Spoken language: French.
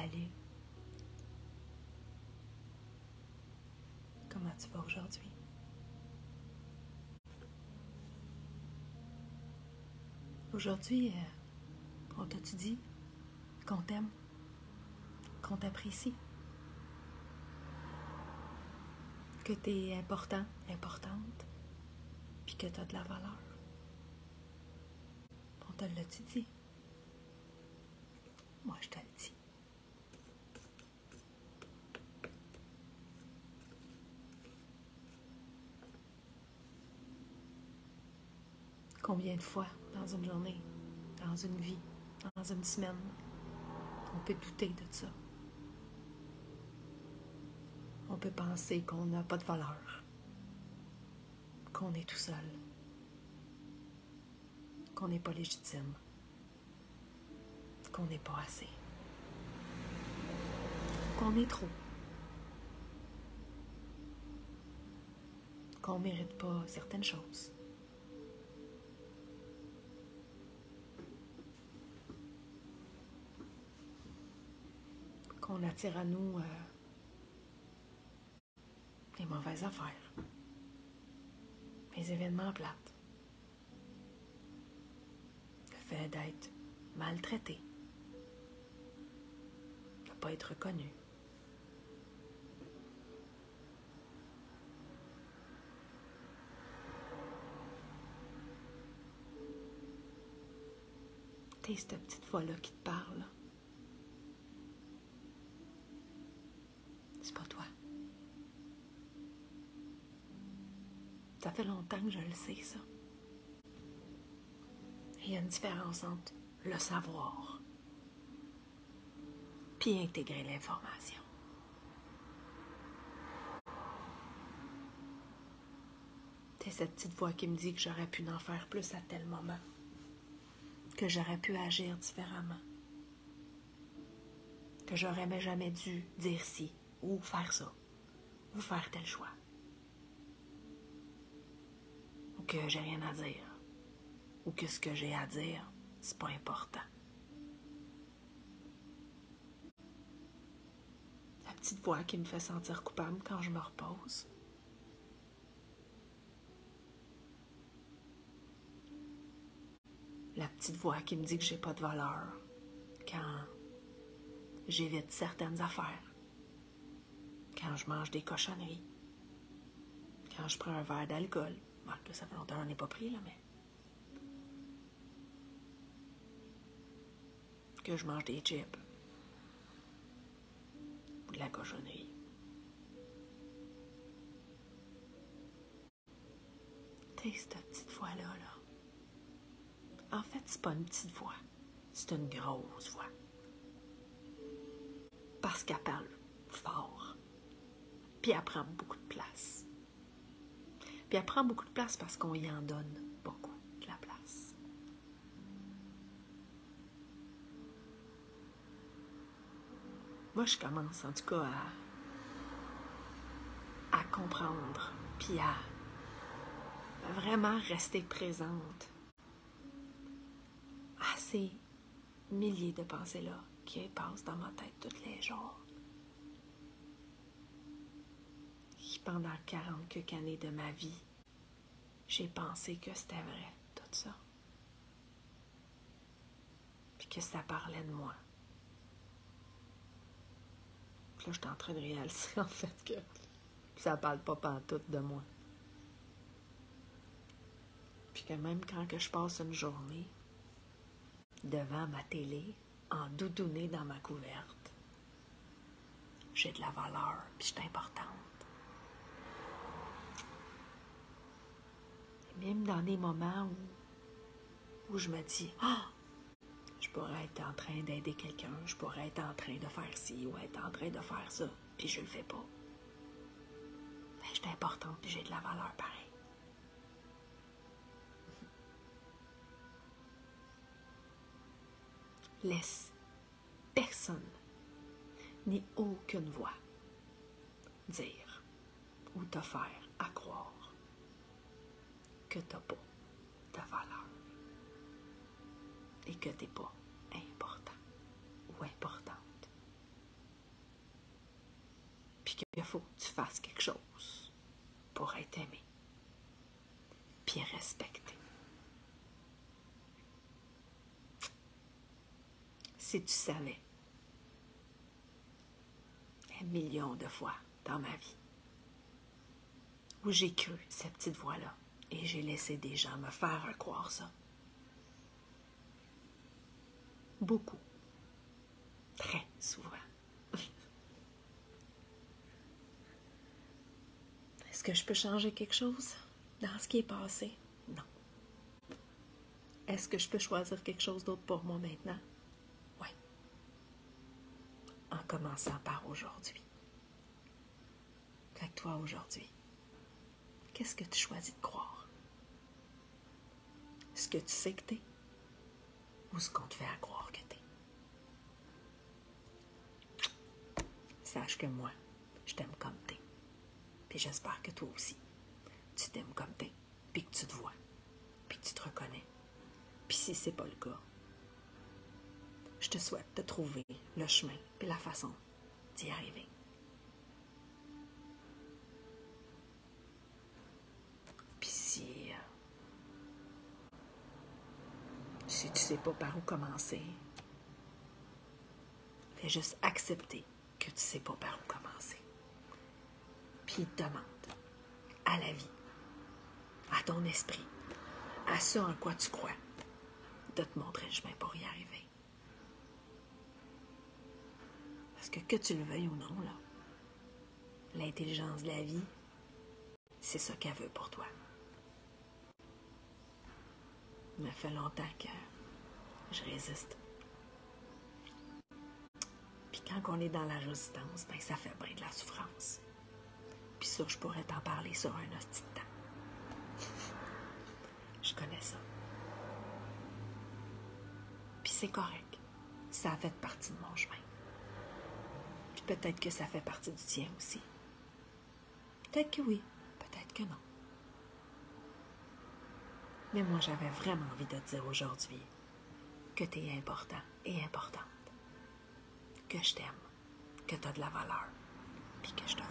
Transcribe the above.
Salut. Comment tu vas aujourd'hui? Aujourd'hui, on t'a-tu dit qu'on t'aime, qu'on t'apprécie, que t'es important, importante, puis que t'as de la valeur? On te l'a-tu dit? Moi, je te le dis. Combien de fois dans une journée, dans une vie, dans une semaine, on peut douter de ça? On peut penser qu'on n'a pas de valeur, qu'on est tout seul, qu'on n'est pas légitime, qu'on n'est pas assez, qu'on est trop, qu'on ne mérite pas certaines choses. Qu'on attire à nous les mauvaises affaires, les événements plates, le fait d'être maltraité, de ne pas être reconnu. T'es cette petite voix-là qui te parle. C'est pas toi. Ça fait longtemps que je le sais, ça. Il y a une différence entre le savoir puis intégrer l'information. C'est cette petite voix qui me dit que j'aurais pu en faire plus à tel moment, que j'aurais pu agir différemment, que j'aurais jamais dû dire ci, ou faire ça, ou faire tel choix, ou que j'ai rien à dire, ou que ce que j'ai à dire, c'est pas important. La petite voix qui me fait sentir coupable quand je me repose. La petite voix qui me dit que j'ai pas de valeur quand j'évite certaines affaires, quand je mange des cochonneries, quand je prends un verre d'alcool. Bon, là, ça fait longtemps que j'en ai pas pris, là, mais... que je mange des chips ou de la cochonnerie. T'es cette petite voix-là, là. En fait, c'est pas une petite voix. C'est une grosse voix. Parce qu'elle parle fort. Puis elle prend beaucoup de place. Puis elle prend beaucoup de place parce qu'on y en donne beaucoup de la place. Moi, je commence en tout cas à comprendre, puis à vraiment rester présente à ces milliers de pensées-là qui passent dans ma tête tous les jours. Qui, pendant 40 quelques années de ma vie, j'ai pensé que c'était vrai, tout ça. Puis que ça parlait de moi. Puis là, je suis en train de réaliser, en fait, que ça parle pas pantoute de moi. Puis que même quand que je passe une journée devant ma télé, en doudounée dans ma couverte, j'ai de la valeur, puis je suis importante. Et même dans des moments où je me dis, je pourrais être en train d'aider quelqu'un, je pourrais être en train de faire ci ou être en train de faire ça, puis je le fais pas. Ben, je suis importante, puis j'ai de la valeur pareil. Laisse personne, ni aucune voix, dire ou te faire à croire que tu n'as pas de valeur et que tu n'es pas important ou importante. qu'il faut que tu fasses quelque chose pour être aimé, puis respecté. Si tu savais, un million de fois dans ma vie, où j'ai cru cette petite voix-là, et j'ai laissé des gens me faire croire ça. Beaucoup. Très souvent. Est-ce que je peux changer quelque chose dans ce qui est passé? Non. Est-ce que je peux choisir quelque chose d'autre pour moi maintenant? Oui. En commençant par aujourd'hui. Fait que toi, aujourd'hui, qu'est-ce que tu choisis de croire? Ce que tu sais que t'es ou ce qu'on te fait à croire que t'es? Sache que moi, je t'aime comme t'es. Puis j'espère que toi aussi, tu t'aimes comme t'es, puis que tu te vois, puis que tu te reconnais. Puis si c'est pas le cas, je te souhaite de trouver le chemin puis la façon d'y arriver. Puis si tu sais pas par où commencer, fais juste accepter que tu sais pas par où commencer. Puis demande à la vie, à ton esprit, à ce en quoi tu crois, de te montrer le chemin pour y arriver. Parce que tu le veuilles ou non, là, l'intelligence de la vie, c'est ça qu'elle veut pour toi. Il m'a fait longtemps que je résiste. Puis quand on est dans la résistance, ben ça fait bien de la souffrance. Puis ça, je pourrais t'en parler sur un hostie de temps. Je connais ça. Puis c'est correct. Ça a fait partie de mon chemin. Puis peut-être que ça fait partie du tien aussi. Peut-être que oui, peut-être que non. Mais moi, j'avais vraiment envie de te dire aujourd'hui que tu es important et importante. Que je t'aime, que tu as de la valeur, puis que je te